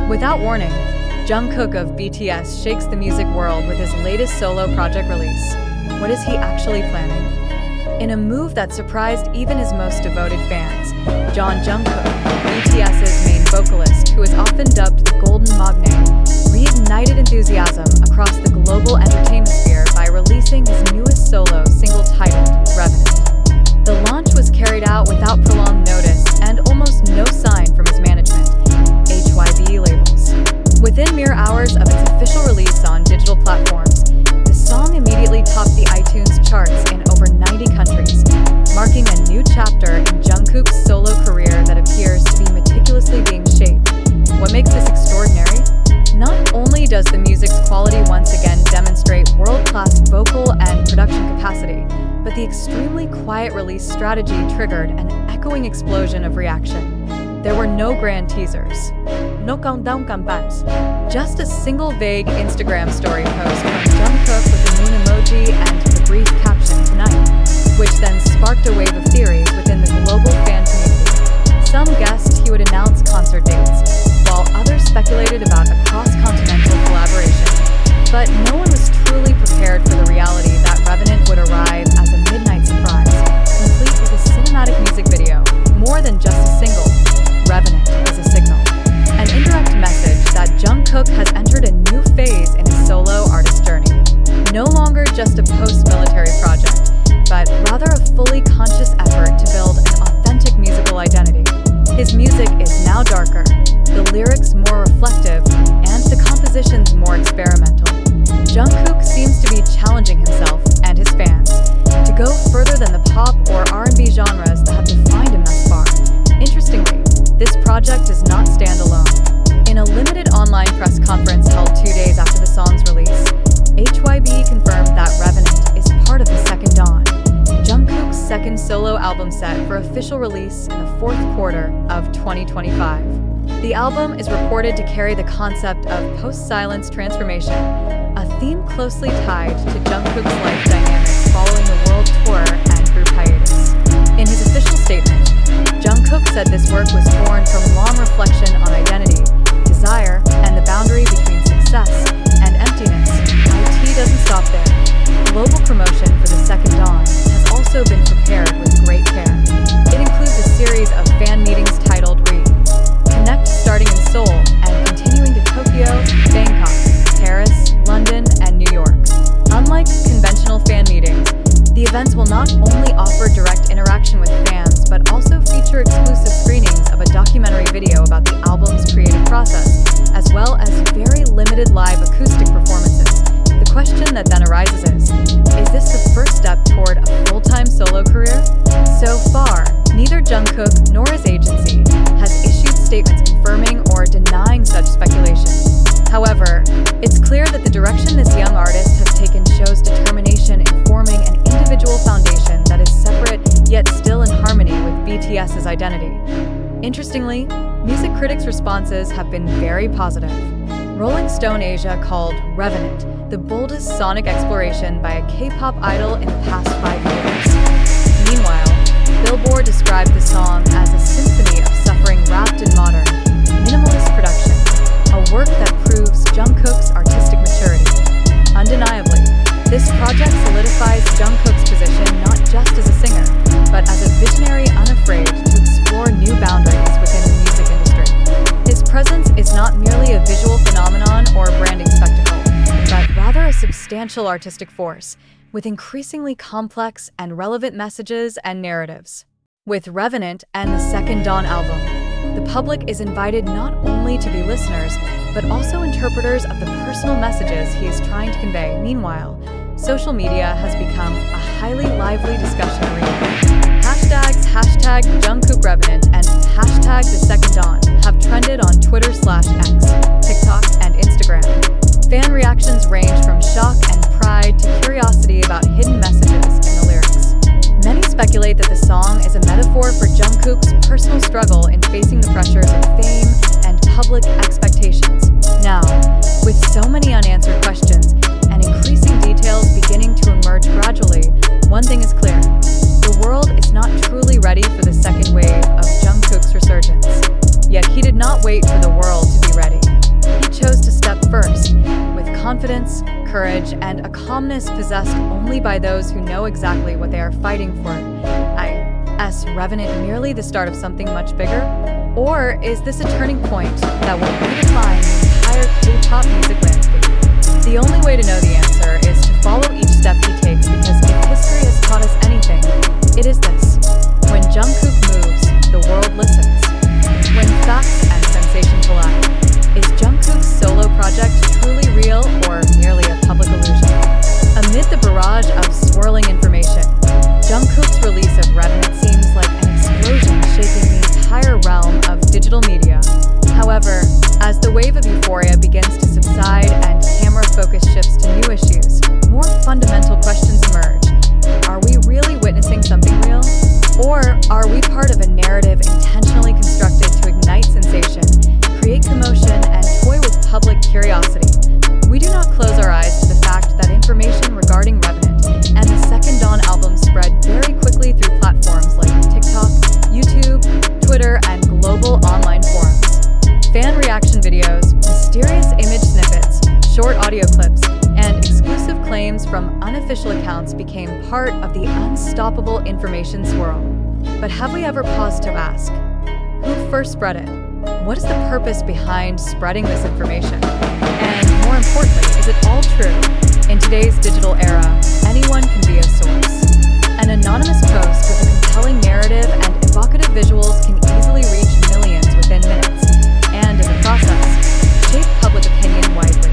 Without warning, Jungkook of BTS shakes the music world with his latest solo project release. What is he actually planning? In a move that surprised even his most devoted fans, Jeon Jungkook, BTS's main vocalist, who is often dubbed the Golden Magne, reignited enthusiasm across the global entertainment sphere by releasing his newest solo single titled Revenant. The launch was carried out without prolonged notice and almost no sign from his management, HYB labels. Within mere hours of its official release on digital platforms, the song immediately topped the iTunes charts in over 90 countries, marking a new chapter in Jungkook's solo career that appears to be meticulously being shaped. What makes this extraordinary? Not only does the music's quality once again demonstrate world-class vocal and production capacity, but the extremely quiet release strategy triggered an echoing explosion of reaction. There were no grand teasers, no countdown campaigns, just a single vague Instagram story post from Jungkook with a moon emoji and the brief caption "Tonight," which then sparked a wave of theories within the global fan community. Some guessed he would announce concert dates, while others speculated about a cross-continental collaboration. But no one was truly prepared for the reality that Revenant would arrive as a midnight surprise, complete with a cinematic music video. More than just a single, Revenant is a signal, an indirect message that Jungkook has entered a new phase in his solo artist journey. No longer just a post-military project, but rather a fully conscious effort to build an authentic musical identity. His music is now darker, the lyrics more reflective, and the compositions more experimental. Jungkook seems to be challenging himself and his fans to go further than the pop or R&B genres that have defined him thus far. Interestingly, this project does not stand alone. In a limited online press conference held 2 days after the song's release, HYB confirmed that Revenant is part of the Second Dawn, Jungkook's second solo album set for official release in the fourth quarter of 2025. The album is reported to carry the concept of post-silence transformation, a theme closely tied to Jungkook's life dynamics following the world tour and group hiatus. In his official statement, Jungkook said this work was born from long reflection on identity, desire, and the boundary between success and emptiness. IT doesn't stop there. Global promotion for the Second Dawn has also been prepared with great care. It includes a series of fan meetings titled Connect, starting in Seoul and continuing to Tokyo, Bangkok, Paris, London, and New York. Unlike conventional fan meetings, the events will not only offer direct interaction with fans, but also feature exclusive screenings of a documentary video about the album's creative process, as well as very limited live acoustic performances. The question that then arises is this the first step toward a full-time solo career? So far, neither Jungkook nor his agency has issued statements confirming or denying such speculation. However, it's clear that the direction this young artist has taken shows determination in forming an individual foundation that is separate yet still in harmony with BTS's identity. Interestingly, music critics' responses have been very positive. Rolling Stone Asia called Revenant the boldest sonic exploration by a K-pop idol in the past 5 years. Meanwhile, Billboard described the song as a symphony of suffering wrapped in modern, minimalist production, a work that proves Jungkook's artistic maturity. Undeniably, this project solidifies Jungkook's position not just as a singer, but as a visionary unafraid to explore new boundaries within the music industry. His presence is not merely a visual phenomenon or a branding spectacle, but rather a substantial artistic force, with increasingly complex and relevant messages and narratives. With Revenant and the Second Dawn album, the public is invited not only to be listeners, but also interpreters of the personal messages he is trying to convey. Meanwhile, social media has become a highly lively discussion arena. Hashtags #Jungkook Revenant and #The Second Dawn have trended on Twitter/X, TikTok, and Instagram. Fan reactions range from shock and pride to curiosity about hidden messages in the lyrics. Many speculate that the song is a metaphor for Jungkook's personal struggle in facing the pressures of fame and public expectations. Now, with so many unanswered questions and increasing details beginning to emerge gradually, one thing is clear: the world is not truly ready for the second wave of Jungkook's resurgence. Yet he did not wait for the world to be ready. confidence, courage, and a calmness possessed only by those who know exactly what they are fighting for. Is Revenant merely the start of something much bigger? Or is this a turning point that will redefine the entire K-pop music landscape? The only way to know the answer is to follow each step he takes, because if history has taught us anything, it is this. When Jungkook moves, the world listens. When facts and sensation collide, is Jungkook's solo project truly real or merely a public illusion? Amid the barrage of swirling information, Jungkook's release of Revenant seems like an explosion shaking the entire realm of digital media. However, as the wave of euphoria begins to subside and camera focus shifts to new issues, more fundamental questions emerge. Are we really witnessing something real? Or are we part of a narrative intentionally constructed to ignite sensation, create commotion, and toy with public curiosity? We do not close our eyes to the fact that information regarding Revenant and the Second Dawn album spread very quickly through platforms like TikTok, YouTube, Twitter, and global online forums. Fan reaction videos, mysterious image snippets, short audio clips, and exclusive claims from unofficial accounts became part of the unstoppable information swirl. But have we ever paused to ask, who first spread it? What is the purpose behind spreading this information? And more importantly, is it all true? In today's digital era, anyone can be a source. An anonymous post with a compelling narrative and evocative visuals can easily reach millions within minutes, and in the process, shape public opinion widely.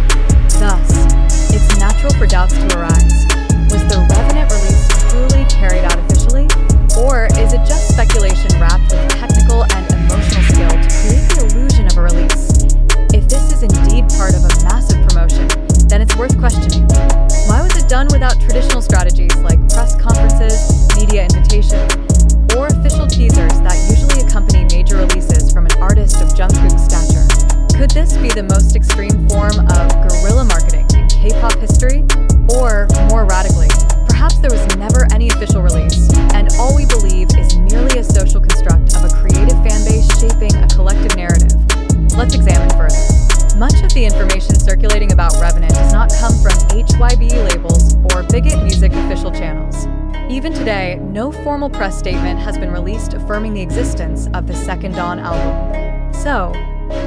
Thus, it's natural for doubts to arise. Was the Revenant release truly carried out officially? Or is it just speculation wrapped with technical and emotional skill to create the illusion of a release? If this is indeed part of a massive promotion, then it's worth questioning. Why was it done without traditional strategies like press conferences, media invitations, or official teasers that usually accompany major releases from an artist of Jungkook's stature? Could this be the most extreme form of guerrilla marketing in K-pop history? Or, more radically, perhaps there was never any official release, and all we believe is merely a social construct of a creative fanbase shaping a collective narrative. Let's examine further. Much of the information circulating about Revenant does not come from HYBE labels or Bigot Music official channels. Even today, no formal press statement has been released affirming the existence of the Second Dawn album. So,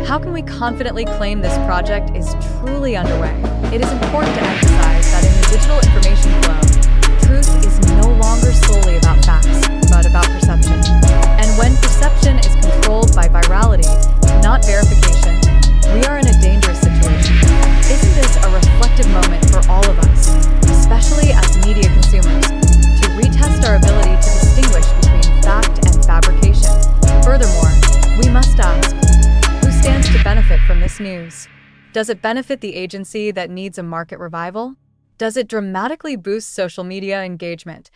how can we confidently claim this project is truly underway? It is important to emphasize that in the digital information flow, truth is no longer solely about facts, but about perception. And when perception is controlled by virality, not verification, we are in a dangerous situation. Isn't this a reflective moment for all of us, especially as media consumers, to retest our ability to distinguish between fact and fabrication? Furthermore, we must ask, who stands to benefit from this news? Does it benefit the agency that needs a market revival? Does it dramatically boost social media engagement,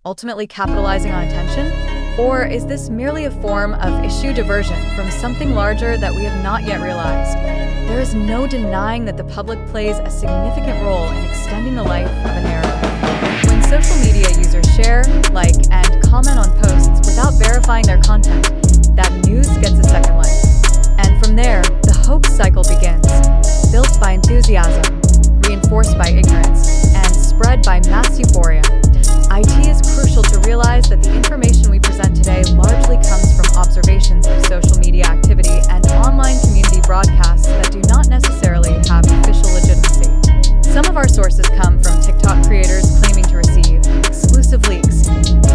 ultimately capitalizing on attention? Or is this merely a form of issue diversion from something larger that we have not yet realized? There is no denying that the public plays a significant role in extending the life of a narrative. When social media users share, like, and comment on posts without verifying their content, that news gets a second life. And from there, the hoax cycle begins, built by enthusiasm, reinforced by ignorance, and spread by mass euphoria. IT is crucial to realize that the information we present today largely comes from observations of social media activity and online community broadcasts that do not necessarily have official legitimacy. Some of our sources come from TikTok creators claiming to receive exclusive leaks,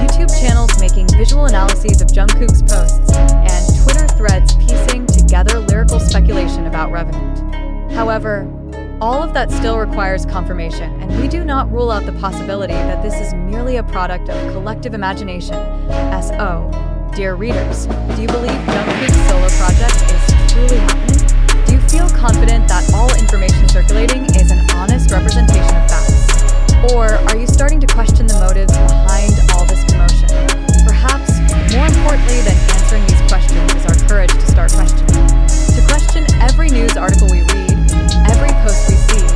YouTube channels making visual analyses of Jungkook's posts, and Twitter threads piecing together lyrical speculation about Revenant. However, all of that still requires confirmation, and we do not rule out the possibility that this is merely a product of collective imagination. So, dear readers, do you believe Jungkook's solo project is truly happening? Do you feel confident that all information circulating is an honest representation of facts? Or are you starting to question the motives behind all this commotion? Perhaps, more importantly than answering these questions is our courage to start questioning. To question every news article we read, every post we see,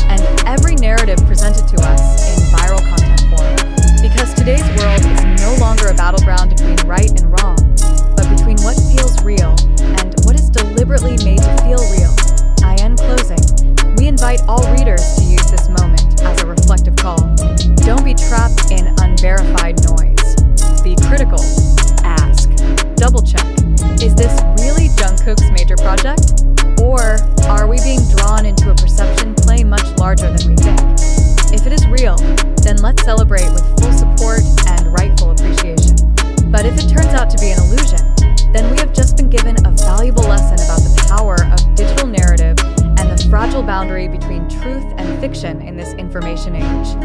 and every narrative presented to us in viral content form. Because today's world is no longer a battleground between right and wrong, but between what feels real and what is deliberately made to feel real. In closing, we invite all readers to information age.